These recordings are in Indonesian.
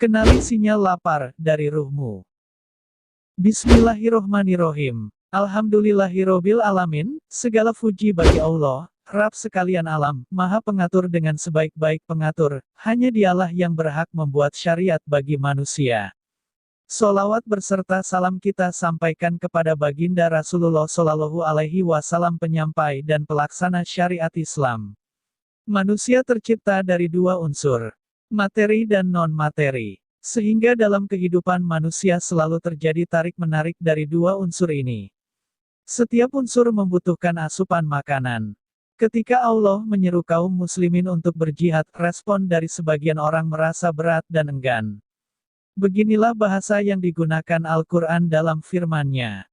Kenali sinyal lapar dari ruhmu. Bismillahirrohmanirrohim. Alhamdulillahirobbil alamin, segala puji bagi Allah, Rabb sekalian alam, Maha Pengatur dengan sebaik-baik pengatur, hanya Dialah yang berhak membuat syariat bagi manusia. Sholawat berserta salam kita sampaikan kepada baginda Rasulullah Shallallahu Alaihi Wasallam, penyampai dan pelaksana syariat Islam. Manusia tercipta dari dua unsur, materi dan non-materi. Sehingga dalam kehidupan manusia selalu terjadi tarik-menarik dari dua unsur ini. Setiap unsur membutuhkan asupan makanan. Ketika Allah menyeru kaum muslimin untuk berjihad, respon dari sebagian orang merasa berat dan enggan. Beginilah bahasa yang digunakan Al-Quran dalam firman-Nya.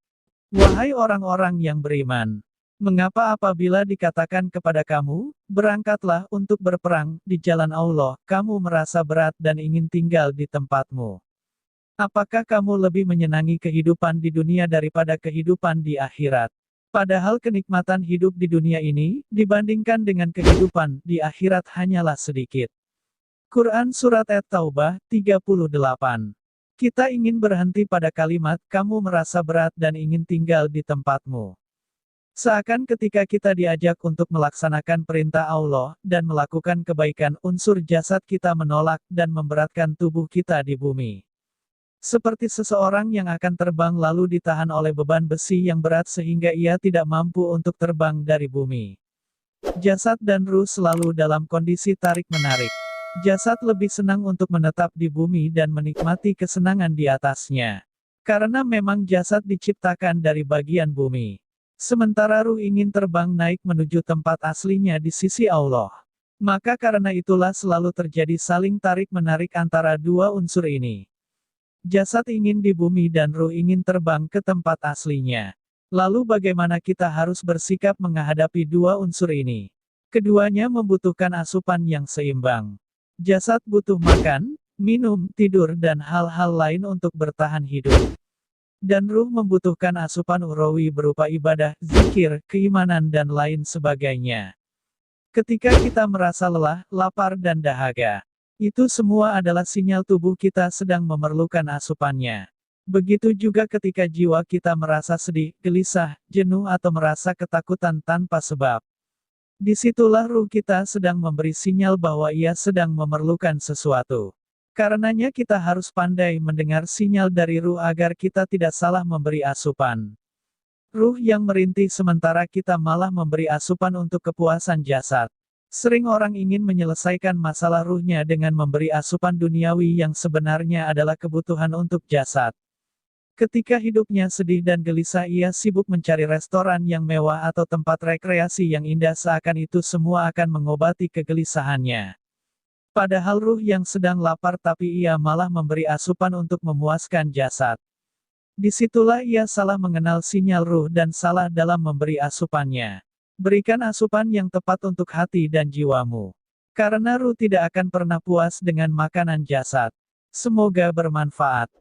Wahai orang-orang yang beriman, mengapa apabila dikatakan kepada kamu, berangkatlah untuk berperang di jalan Allah, kamu merasa berat dan ingin tinggal di tempatmu? Apakah kamu lebih menyenangi kehidupan di dunia daripada kehidupan di akhirat? Padahal kenikmatan hidup di dunia ini, dibandingkan dengan kehidupan di akhirat hanyalah sedikit. Quran Surat At-Taubah, 38. Kita ingin berhenti pada kalimat, kamu merasa berat dan ingin tinggal di tempatmu. Seakan ketika kita diajak untuk melaksanakan perintah Allah, dan melakukan kebaikan, unsur jasad kita menolak, dan memberatkan tubuh kita di bumi. Seperti seseorang yang akan terbang lalu ditahan oleh beban besi yang berat sehingga ia tidak mampu untuk terbang dari bumi. Jasad dan ruh selalu dalam kondisi tarik-menarik. Jasad lebih senang untuk menetap di bumi dan menikmati kesenangan di atasnya. Karena memang jasad diciptakan dari bagian bumi. Sementara ruh ingin terbang naik menuju tempat aslinya di sisi Allah. Maka karena itulah selalu terjadi saling tarik-menarik antara dua unsur ini. Jasad ingin di bumi dan ruh ingin terbang ke tempat aslinya. Lalu bagaimana kita harus bersikap menghadapi dua unsur ini? Keduanya membutuhkan asupan yang seimbang. Jasad butuh makan, minum, tidur dan hal-hal lain untuk bertahan hidup. Dan ruh membutuhkan asupan ukhrawi berupa ibadah, zikir, keimanan dan lain sebagainya. Ketika kita merasa lelah, lapar dan dahaga, itu semua adalah sinyal tubuh kita sedang memerlukan asupannya. Begitu juga ketika jiwa kita merasa sedih, gelisah, jenuh atau merasa ketakutan tanpa sebab. Disitulah ruh kita sedang memberi sinyal bahwa ia sedang memerlukan sesuatu. Karenanya kita harus pandai mendengar sinyal dari ruh agar kita tidak salah memberi asupan. Ruh yang merintih sementara kita malah memberi asupan untuk kepuasan jasad. Sering orang ingin menyelesaikan masalah ruhnya dengan memberi asupan duniawi yang sebenarnya adalah kebutuhan untuk jasad. Ketika hidupnya sedih dan gelisah ia sibuk mencari restoran yang mewah atau tempat rekreasi yang indah seakan itu semua akan mengobati kegelisahannya. Padahal ruh yang sedang lapar tapi ia malah memberi asupan untuk memuaskan jasad. Disitulah ia salah mengenal sinyal ruh dan salah dalam memberi asupannya. Berikan asupan yang tepat untuk hati dan jiwamu. Karena ruh tidak akan pernah puas dengan makanan jasad. Semoga bermanfaat.